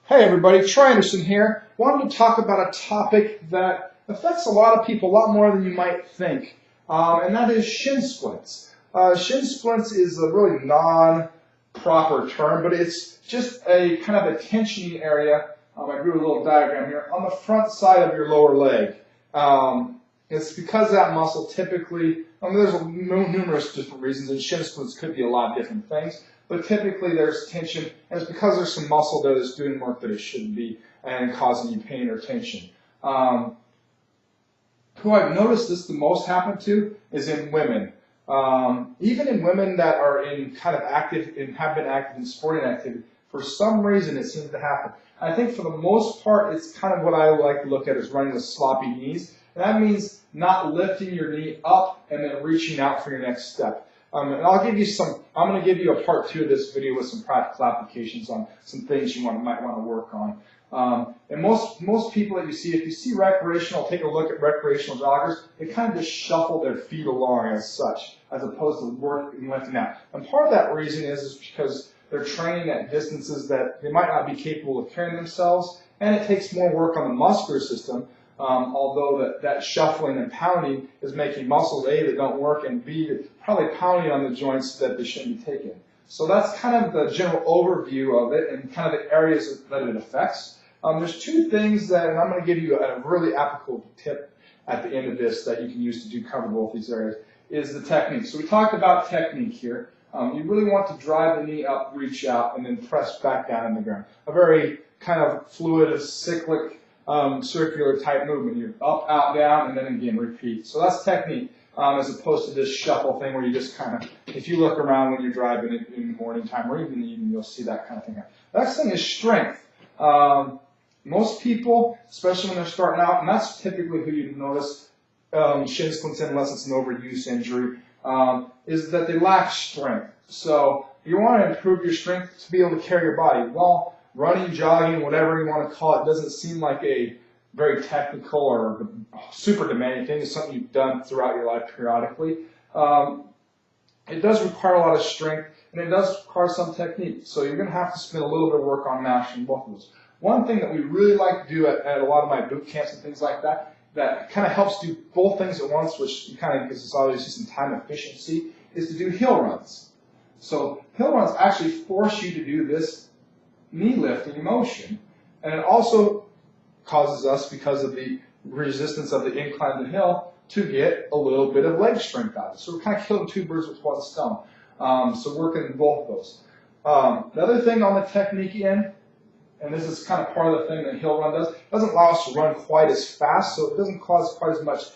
Hey everybody, Troy Anderson here. Wanted to talk about a topic that affects a lot of people a lot more than you might think, and that is shin splints. Shin splints is a really non-proper term, but it's just a kind of a tensioning area. I drew a little diagram here on the front side of your lower leg. It's because that muscle typically, there's numerous different reasons, and shin splints could be a lot of different things. But typically there's tension, and it's because there's some muscle there that's doing work that it shouldn't be and causing you pain or tension. Who I've noticed this the most happen to is in women. Even in women that are in kind of active and have been active in sporting activity, for some reason it seems to happen. I think for the most part it's kind of what I like to look at as running with sloppy knees. And that means not lifting your knee up and then reaching out for your next step. And I'm going to give you a part 2 of this video with some practical applications on some things you might want to work on. And most people that you see, if you see recreational, take a look at recreational joggers, they kind of just shuffle their feet along as such, as opposed to working and lifting out. And part of that reason is because they're training at distances that they might not be capable of carrying themselves, and it takes more work on the muscular system. Although that shuffling and pounding is making muscles A that don't work, and B probably pounding on the joints that they shouldn't be taking. So that's kind of the general overview of it and kind of the areas that it affects. There's 2 things that, and I'm going to give you a really applicable tip at the end of this that you can use to cover both these areas, is the technique. So we talked about technique here. You really want to drive the knee up, reach out, and then press back down on the ground. A very kind of fluid, cyclic, circular type movement. You're up, out, down, and then again repeat. So that's technique, as opposed to this shuffle thing where you just kind of, if you look around when you're driving in the morning time or even in the evening, you'll see that kind of thing. The next thing is strength. Most people, especially when they're starting out, and that's typically who you notice shin splints in unless it's an overuse injury, is that they lack strength. So you want to improve your strength to be able to carry your body. Well, running, jogging, whatever you want to call it, doesn't seem like a very technical or super demanding thing. It's something you've done throughout your life periodically. It does require a lot of strength, and it does require some technique. So you're going to have to spend a little bit of work on mastering both of those. One thing that we really like to do at a lot of my boot camps and things like that, that kind of helps do both things at once, which kind of gives us obviously some time efficiency, is to do hill runs. So hill runs actually force you to do this knee lifting motion, and it also causes us, because of the resistance of the incline of the hill, to get a little bit of leg strength out of it. So we're kind of killing 2 birds with 1 stone. So working both of those. The other thing on the technique end, and this is kind of part of the thing that hill run does, it doesn't allow us to run quite as fast, so it doesn't cause quite as much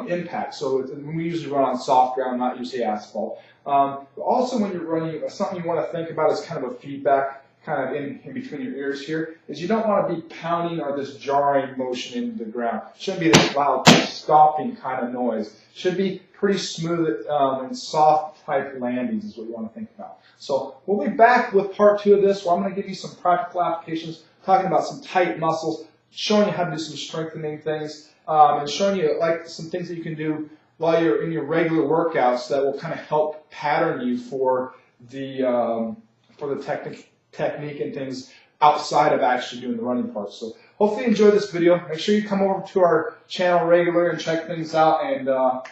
impact. So we usually run on soft ground, not usually asphalt. But also when you're running, something you want to think about is kind of a feedback kind of in between your ears here, is you don't want to be pounding or this jarring motion into the ground. It shouldn't be this loud stomping kind of noise. It should be pretty smooth and soft type landings is what you want to think about. So we'll be back with part 2 of this, where I'm going to give you some practical applications, talking about some tight muscles, showing you how to do some strengthening things, and showing you like some things that you can do while you're in your regular workouts that will kind of help pattern you for the technique and things outside of actually doing the running part. So hopefully you enjoy this video. Make sure you come over to our channel regularly and check things out and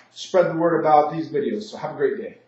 spread the word about these videos. So have a great day.